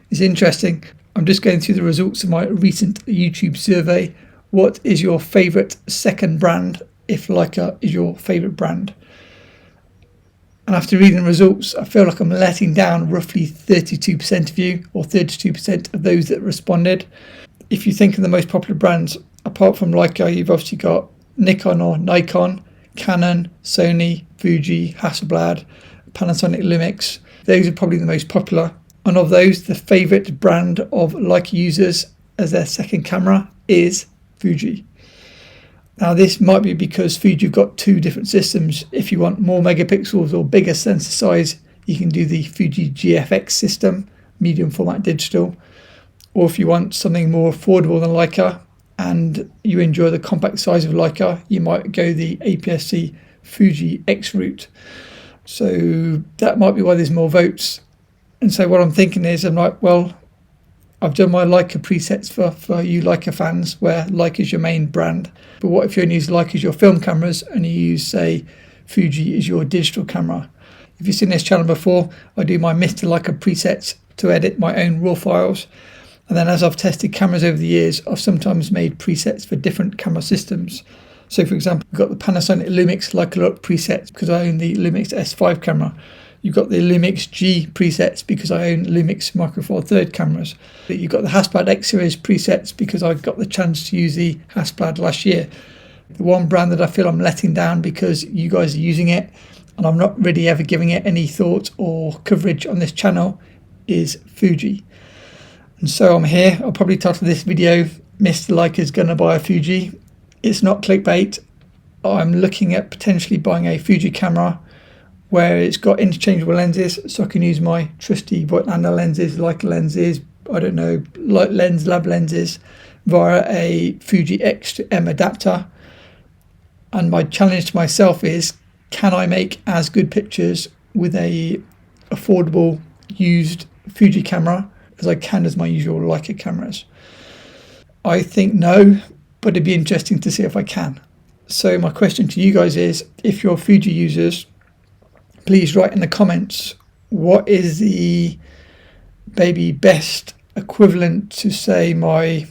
is interesting. I'm just going through the results of my recent YouTube survey. What is your favourite second brand if Leica is your favourite brand? And after reading the results, I feel like I'm letting down roughly 32% of you, or 32% of those that responded. If you think of the most popular brands, apart from Leica, you've obviously got Nikon or Nikon, Canon, Sony, Fuji, Hasselblad, Panasonic Lumix. Those are probably the most popular. And of those, the favourite brand of Leica users as their second camera is Fuji. Now, this might be because Fuji have got two different systems. If you want more megapixels or bigger sensor size, you can do the Fuji GFX system, medium format digital. Or if you want something more affordable than Leica and you enjoy the compact size of Leica, you might go the APS-C Fuji X route. So that might be why there's more votes. And so what I'm thinking is, I'm like, well, I've done my Leica presets for you Leica fans, where Leica is your main brand. But what if you only use Leica as your film cameras and you use, say, Fuji as your digital camera? If you've seen this channel before, I do my Mr. Leica presets to edit my own RAW files. And then as I've tested cameras over the years, I've sometimes made presets for different camera systems. So for example, we've got the Panasonic Lumix Leica Look presets because I own the Lumix S5 camera. You've got the Lumix G presets because I own Lumix Micro Four Third cameras. You've got the Hasselblad X Series presets because I got the chance to use the Hasselblad last year. The one brand that I feel I'm letting down because you guys are using it and I'm not really ever giving it any thought or coverage on this channel is Fuji. And so I'm here. I'll probably title this video, Mr. Leica's Gonna Buy a Fuji. It's not clickbait. I'm looking at potentially buying a Fuji camera where it's got interchangeable lenses, so I can use my trusty Voigtlander lenses, Leica lenses, I don't know, Light Lens Lab lenses via a Fuji X to M adapter. And my challenge to myself is, can I make as good pictures with a affordable used Fuji camera as I can as my usual Leica cameras? I think no, but it'd be interesting to see if I can. So my question to you guys is, if you're Fuji users, please write in the comments, what is the maybe best equivalent to, say, my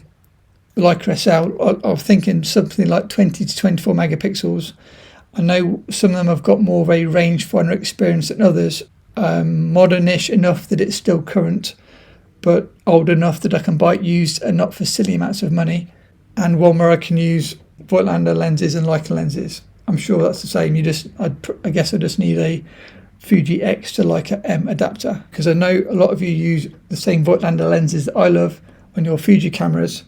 Leica SL? I'm thinking something like 20 to 24 megapixels. I know some of them have got more of a rangefinder experience than others. Modernish enough that it's still current, but old enough that I can buy it used and not for silly amounts of money. And one where I can use Voigtlander lenses and Leica lenses. I'm sure that's the same. I guess I just need a Fuji X to Leica M adapter, because I know a lot of you use the same Voigtlander lenses that I love on your Fuji cameras.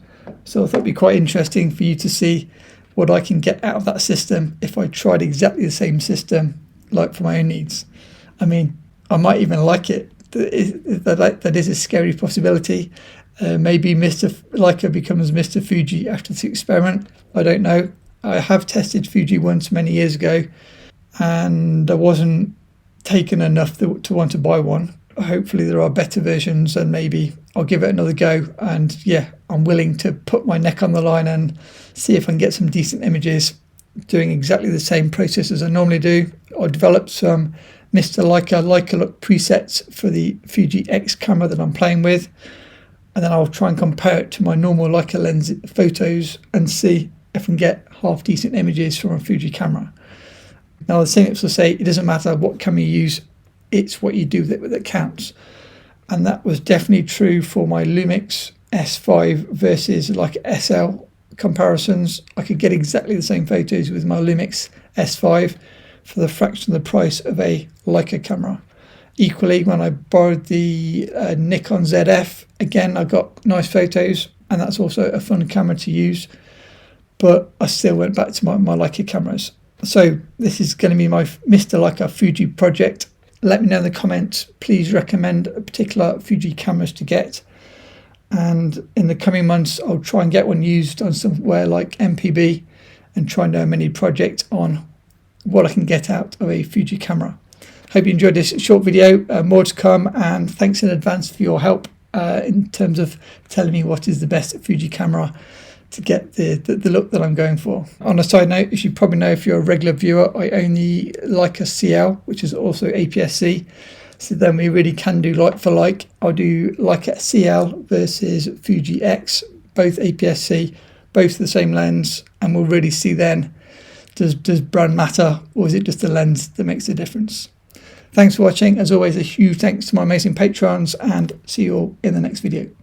So I thought it'd be quite interesting for you to see what I can get out of that system if I tried exactly the same system, like for my own needs. I mean, I might even like it. That is a scary possibility. Maybe Mr. Leica becomes Mr. Fuji after this experiment. I don't know. I have tested Fuji once many years ago and I wasn't taken enough to want to buy one. Hopefully there are better versions and maybe I'll give it another go. And yeah, I'm willing to put my neck on the line and see if I can get some decent images doing exactly the same process as I normally do. I'll develop some Mr. Leica Look presets for the Fuji X camera that I'm playing with. And then I'll try and compare it to my normal Leica lens photos and see if I can get half decent images from a Fuji camera. Now the cynics will say it doesn't matter what camera you use, it's what you do with it that counts. And that was definitely true for my Lumix S5 versus like SL comparisons. I could get exactly the same photos with my Lumix S5 for the fraction of the price of a Leica camera. Equally, when I borrowed the Nikon ZF, again, I got nice photos, and that's also a fun camera to use, but I still went back to my Leica cameras. So this is going to be my Mr. Leica Fuji project. Let me know in the comments, please recommend a particular Fuji cameras to get. And in the coming months, I'll try and get one used on somewhere like MPB and try and do a mini project on what I can get out of a Fuji camera. Hope you enjoyed this short video. More to come, and thanks in advance for your help in terms of telling me what is the best Fuji camera to get the look that I'm going for. On a side note, as you probably know if you're a regular viewer, I own the Leica CL, which is also APS-C. So then we really can do like for like. I'll do Leica CL versus Fuji X, both APS-C, both the same lens, and we'll really see then, does brand matter, or is it just the lens that makes the difference? Thanks for watching. As always, a huge thanks to my amazing patrons, and see you all in the next video.